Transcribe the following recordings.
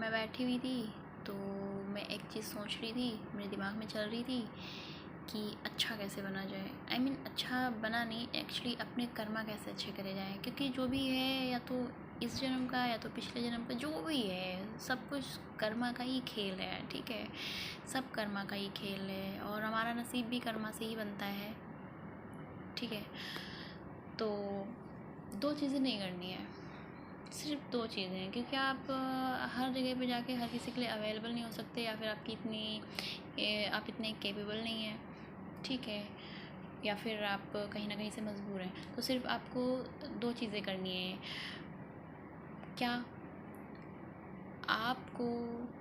मैं बैठी हुई थी तो मैं एक चीज़ सोच रही थी, मेरे दिमाग में चल रही थी कि अच्छा कैसे बना जाए। अच्छा बना नहीं, एक्चुअली अपने कर्मा कैसे अच्छे करे जाएँ, क्योंकि जो भी है या तो इस जन्म का या तो पिछले जन्म का, जो भी है सब कुछ कर्मा का ही खेल है। ठीक है, सब कर्मा का ही खेल है और हमारा नसीब भी कर्मा से ही बनता है। ठीक है, तो दो चीज़ें नहीं करनी है, सिर्फ दो चीज़ें हैं, क्योंकि आप हर जगह पे जाके हर किसी के लिए अवेलेबल नहीं हो सकते, या फिर आप इतने कैपेबल नहीं हैं। ठीक है, या फिर आप कहीं ना कहीं से मजबूर हैं। तो सिर्फ आपको दो चीज़ें करनी है। क्या? आपको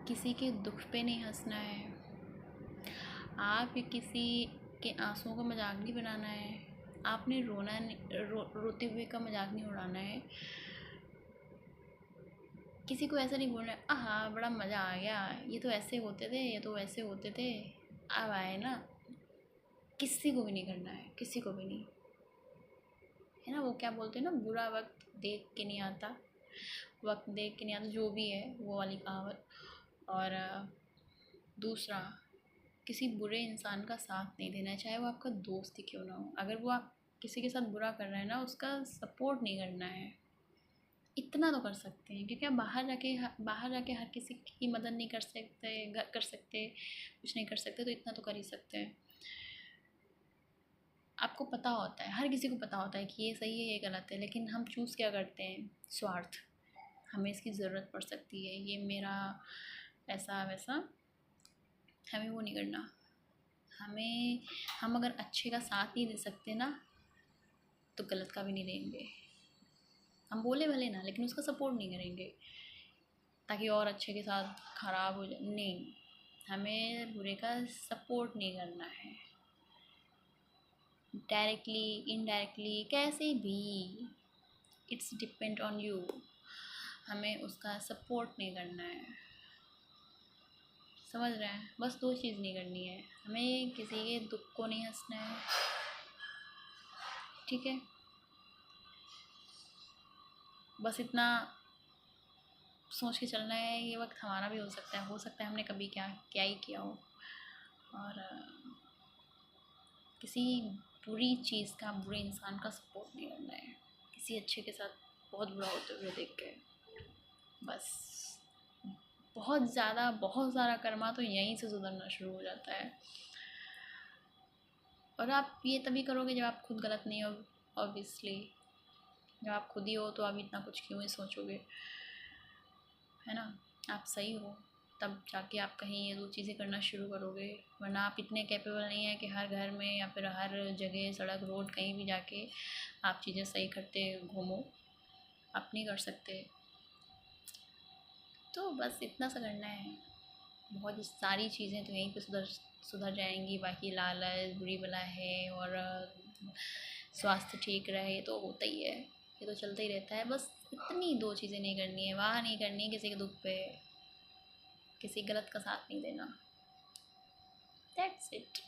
किसी के दुख पे नहीं हंसना है, आप किसी के आंसुओं का मजाक नहीं बनाना है, आपने रोते हुए का मजाक नहीं उड़ाना है, किसी को ऐसा नहीं बोलना है आहा बड़ा मज़ा आ गया, ये तो ऐसे होते थे, ये तो वैसे होते थे, अब आए ना। किसी को भी नहीं करना है, किसी को भी नहीं, है ना। वो क्या बोलते हैं ना, बुरा वक्त देख के नहीं आता, वक्त देख के नहीं आता, जो भी है वो वाली कहावत। और दूसरा, किसी बुरे इंसान का साथ नहीं देना है, चाहे वो आपका दोस्त ही क्यों ना हो। अगर वो आप किसी के साथ बुरा कर रहे हैं ना, उसका सपोर्ट नहीं करना है। इतना तो कर सकते हैं, क्योंकि आप बाहर जाके हर किसी की मदद नहीं कर सकते, कुछ नहीं कर सकते, तो इतना तो कर ही सकते हैं। आपको पता होता है, हर किसी को पता होता है कि ये सही है ये गलत है, लेकिन हम चूज़ क्या करते हैं? स्वार्थ। हमें इसकी ज़रूरत पड़ सकती है, ये मेरा ऐसा वैसा, हमें वो नहीं करना। हम अगर अच्छे का साथ नहीं दे सकते ना, तो गलत का भी नहीं देंगे। हम बोले भले ना, लेकिन उसका सपोर्ट नहीं करेंगे ताकि और अच्छे के साथ ख़राब हो जाए। नहीं, हमें बुरे का सपोर्ट नहीं करना है, डायरेक्टली इनडायरेक्टली कैसे भी, इट्स डिपेंड ऑन यू। हमें उसका सपोर्ट नहीं करना है, समझ रहे हैं। बस दो चीज़ नहीं करनी है, हमें किसी के दुख को नहीं हंसना है। ठीक है, बस इतना सोच के चलना है। ये वक्त हमारा भी हो सकता है हमने कभी क्या क्या ही किया हो। और किसी बुरी चीज़ का, बुरे इंसान का सपोर्ट नहीं करना है, किसी अच्छे के साथ बहुत बुरा होते हुए देख के। बस बहुत सारा कर्मा तो यहीं से सुधरना शुरू हो जाता है। और आप ये तभी करोगे जब आप खुद गलत नहीं हो। ऑब्वियसली जब आप खुद ही हो तो आप इतना कुछ क्यों ही सोचोगे, है ना। आप सही हो तब जाके आप कहीं ये दो चीज़ें करना शुरू करोगे, वरना आप इतने कैपेबल नहीं है कि हर घर में या फिर हर जगह, सड़क रोड कहीं भी जाके आप चीज़ें सही करते घूमो। आप नहीं कर सकते। तो बस इतना सा करना है, बहुत सारी चीज़ें तो यहीं पे सुधर जाएंगी। बाकी लालच बुरी बला है, और स्वास्थ्य ठीक रहे तो होता ही है, ये तो चलता ही रहता है। बस इतनी दो चीज़ें नहीं करनी है, वाह नहीं करनी किसी के दुख पे, किसी गलत का साथ नहीं देना। That's it.